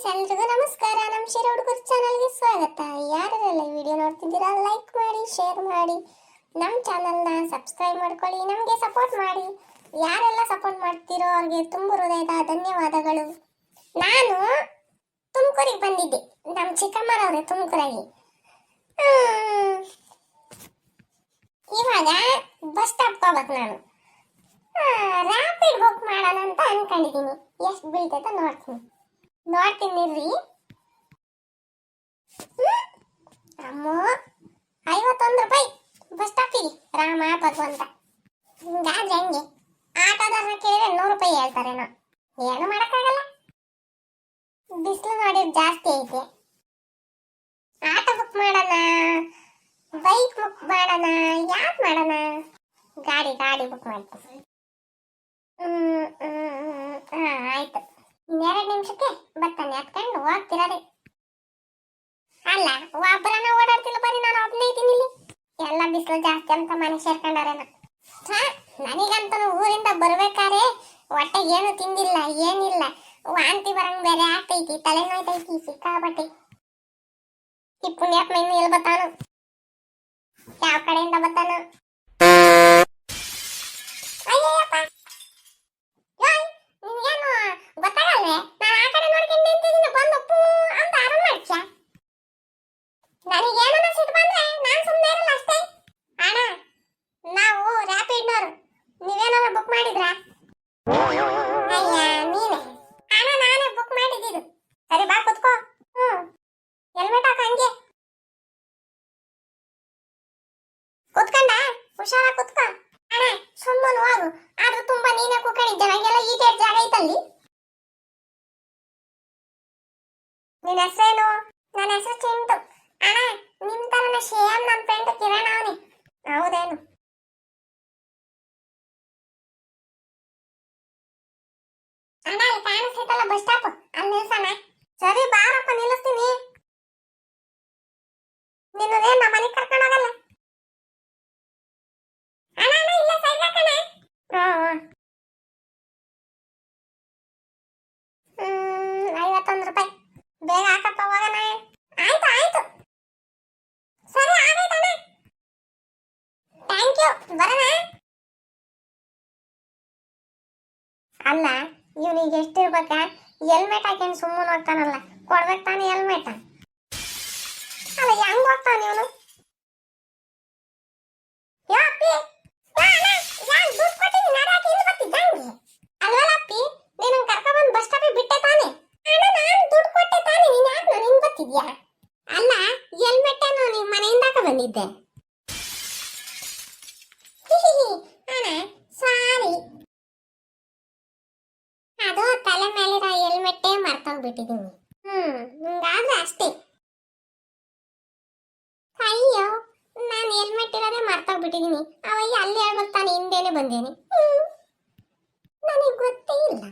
Friends, ಎಲ್ರಿಗೂ ನಮಸ್ಕಾರ. ನಮ್ಮ ಶಿರ ಹುಡುಗರ ಚಾನಲ್ಗೆ ಸ್ವಾಗತ. ಯಾರೆಲ್ಲ ಈ ವಿಡಿಯೋ ನೋಡ್ತಿದ್ದೀರಾ ಲೈಕ್ ಮಾಡಿ, ಶೇರ್ ಮಾಡಿ, ನಮ್ಮ ಚಾನಲ್ನ ಸಬ್ಸ್ಕ್ರೈಬ್ ಮಾಡ್ಕೊಳ್ಳಿ, ನಮಗೆ ಸಪೋರ್ಟ್ ಮಾಡಿ. ಯಾರೆಲ್ಲ ಸಪೋರ್ಟ್ ಮಾಡ್ತೀರೋ ಅವ್ರಿಗೆ ತುಂಬ ಹೃದಯದ ಧನ್ಯವಾದಗಳು. ನಾನು ತುಮಕೂರಿಗೆ ಬಂದಿದ್ದೆ, ನಮ್ಮ ಚಿಕ್ಕಮ್ಮನವ್ರೆ ತುಮಕೂರಾಗಿ. ಇವಾಗ ಬಸ್ ಸ್ಟಾಪ್ ಹೋಗ್ಬೇಕು. ನಾನು ರ್ಯಾಪಿಡ್ ಬುಕ್ ಮಾಡೋಣ ಅಂತ ಅನ್ಕೊಂಡಿದ್ದೀನಿ. ಎಷ್ಟು ಬೀಳ್ತೈತೆ ನೋಡ್ತೀನಿ ರೀ. ಅಮ್ಮೋ, 51 ರೂಪಾಯಿ ಬಸ್ ಸ್ಟಾಪಿಗೆ ರಾಮ ಭಗವಂತ. ಹಿಂಗಾದ್ರೆ ಹೆಂಗೆ? ಆಟೋದವ್ರನ್ನ ಕೇಳಿದ್ರೆ 100 ರೂಪಾಯಿ ಹೇಳ್ತಾರೇನೋ. ಏನು ಮಾಡೋಕ್ಕಾಗಲ್ಲ, ಬಿಸಿಲು ನೋಡಿದ್ರೆ ಜಾಸ್ತಿ ಐತೆ. ಆಟೋ ಬುಕ್ ಮಾಡೋಣ, ಬೈಕ್ ಬುಕ್ ಮಾಡೋಣ, ಯಾಕೆ ಮಾಡೋಣ? ಗಾಡಿ ಬುಕ್ ಮಾಡ್ತೀನಿ. ಆಯ್ತು, 2 ನಿಮಿಷಕ್ಕೆ ಬರ್ತಾನೆ ಹತ್ಕೊಂಡು ಹೋಗ್ತಿರೋದೆ. ಅಲ್ಲ, ಒಬ್ಬರನ್ನ ಓಡಾಡ್ತಿಲ್ಲ, ಬರೀ ನಾನು ಒಬ್ಬನೇ ಇದ್ದೀನಿ ಇಲ್ಲಿ. ಎಲ್ಲ ಬಿಸಿಲು ಜಾಸ್ತಿ ಅಂತ ಮನೆ ಸೇರ್ಕೊಂಡಾರೇನ. ನನಗಂತೂ ಊರಿಂದ ಬರ್ಬೇಕಾರೆ ಹೊಟ್ಟೆ ಏನು ತಿಂದಿಲ್ಲ, ಏನಿಲ್ಲ, ವಾಂತಿ ಬರಂಗ್ ಬೇರೆ ಆಗ್ತೈತಿ, ತಲೆ ನೋಯ್ತೈತಿ ಸಿಕ್ಕಾಬಟ್ಟೆ. ಈ ಪುಣ್ಯಾತ್ಮ ಇನ್ನು ಎಲ್ಲಿ ಬರ್ತಾನು? ಯಾವ ಕಡೆಯಿಂದ ಬರ್ತಾನು? ಅಯ್ಯಪ್ಪ, ನಿನ್ಗೇನು ಗೊತ್ತಾಗಲ್ವೇ? ನಾನು ಆ ಕಡೆ ನೋಡ್ಕೊಂಡು ನಿಂತಿದ್ದೀನಿ, ಬಂದು ಪೂ ಅಂತ ಆರಾಮ್ ಮಾಡ್ತೀಯ. ನನಗೇನ ಸಿಟ್ಟು ಬಂದ್ರೆ ನಾನು ಸುಮ್ಮನೆ ಇರಲ್ಲ ಅಷ್ಟೇ. ಅಣ್ಣ, ನಾವು ರ್ಯಾಪಿಡ್ನವರು, ನೀವೇನಾದ್ರು ಬುಕ್ ಮಾಡಿದ್ರಾ? ಅಯ್ಯ ನೀನೇ ಅಣ್ಣ, ನಾನೇ ಬುಕ್ ಮಾಡಿದ್ದು. ಸರಿ ಬಾ ಕುತ್ಕೋ. ಹೆಲ್ಮೆಟ್ ಹಾಕ, ಹಂಗೆ ಕುತ್ಕೊಂಡ, ಹುಷಾರ ಕುತ್ಕೋ. ಅಣ್ಣ ಸುಮ್ಮನೆ ಹೋಗು, ಆದ್ರೂ ತುಂಬಾ ನೀನೇ ಕೂಕೊಂಡಿದ್ದೆ, ನಂಗೆಲ್ಲ ಈಟೇಟ್ ಜಾಗ ಐತಲ್ಲಿ. ನಿನ್ನ ಹೆಸರೇನು? ನನ್ನ ಹೆಸರು ಚಿಂಟು. ಅಣ್ಣ, ನಿಮ್ ತರನ ಸೇಮ್ ನನ್ನ ಫ್ರೆಂಡ್ ಕಿರಣ್ ಅವನೇ. ಹೌದೇನು? ಅಣ್ಣ, ಅಲ್ಲಿ ಕಾಣಿಸ್ತೈತಲ್ಲ ಬಸ್ ಸ್ಟಾಪ್, ಅಲ್ಲಿ ನಿಲ್ಸಣ. ಸರಿ ಬಾರಪ್ಪ, ನಿಲ್ಲಿಸ್ತೀನಿ. ನಿನ್ನದೇನು ನಮ್ಮ ಮನೆಗೆ ಕರ್ಕೊಂಡು ಹೋಗಲ್ಲ. ಅಣ್ಣ ಇಲ್ಲ, ಸೈಡ್ ಹಾಕಣ. 51 ರೂಪಾಯಿ. ಬೇಗ ಹಾಕಪ್ಪ, ಹೋಗೋಣ. ಆಯ್ತು ಸರಿ, ಆಗೈತಣ್ಣ. ಥ್ಯಾಂಕ್ ಯು, ಬರೋಣ. ಅಲ್ಲ, ಇವನಿಗೆ ಎಷ್ಟಿರ್ಬೇಕಾ? ಹೆಲ್ಮೆಟ್ ಹಾಕೊಂಡು ಸುಮ್ಮನೆ ಹೋಗ್ತಾನಲ್ಲ, ಕೊಡ್ಬೇಕು ತಾನೆ ಹೆಲ್ಮೆಟ್. ಅಲ್ಲ, ಹೆಂಗ್ ಹೋಗ್ತಾನ ಇವನು? ಅಲ್ವಲ್ಲಪ್ಪಿ, ನೀನು ಕರ್ಕೊಂಡ್ಬಂದು ಬಸ್ ಸ್ಟಾಪಿಗೆ ಬಿಟ್ಟೆ ತಾನೆ? ನಾನು ದುಡ್ಡು ಕೊಟ್ಟೆ ತಾನೆ, ನೀನು ಯಾಕೆ ನನಗೆ ಬರ್ತಿದ್ಯಾ? ಅಲ್ಲ, ಹೆಲ್ಮೆಟ್ ನೀವು ಮನೆಯಿಂದ ಬಂದಿದ್ದೆ. ಅಣ್ಣ ಸಾರಿ, ಅದು ತಲೆ ಮೇಲಿರೋ ಹೆಲ್ಮೆಟ್ಟೇ ಮರ್ತೋಗ್ಬಿಟ್ಟಿದ್ದೀನಿ. ಹಿಂಗಾದ್ರೆ ಅಷ್ಟೇ. ಅಯ್ಯೋ, ನಾನು ಹೆಲ್ಮೆಟ್ ಇರೋದೇ ಮರ್ತೋಗ್ಬಿಟ್ಟಿದ್ದೀನಿ. ಅವಯ್ಯ ಅಲ್ಲಿ ಹೇಳ್ಬೇಕು ತಾನೆ, ಹಿಂದೇನೆ ಬಂದೇನೆ. ನನಗೆ ಗೊತ್ತೇ ಇಲ್ಲ.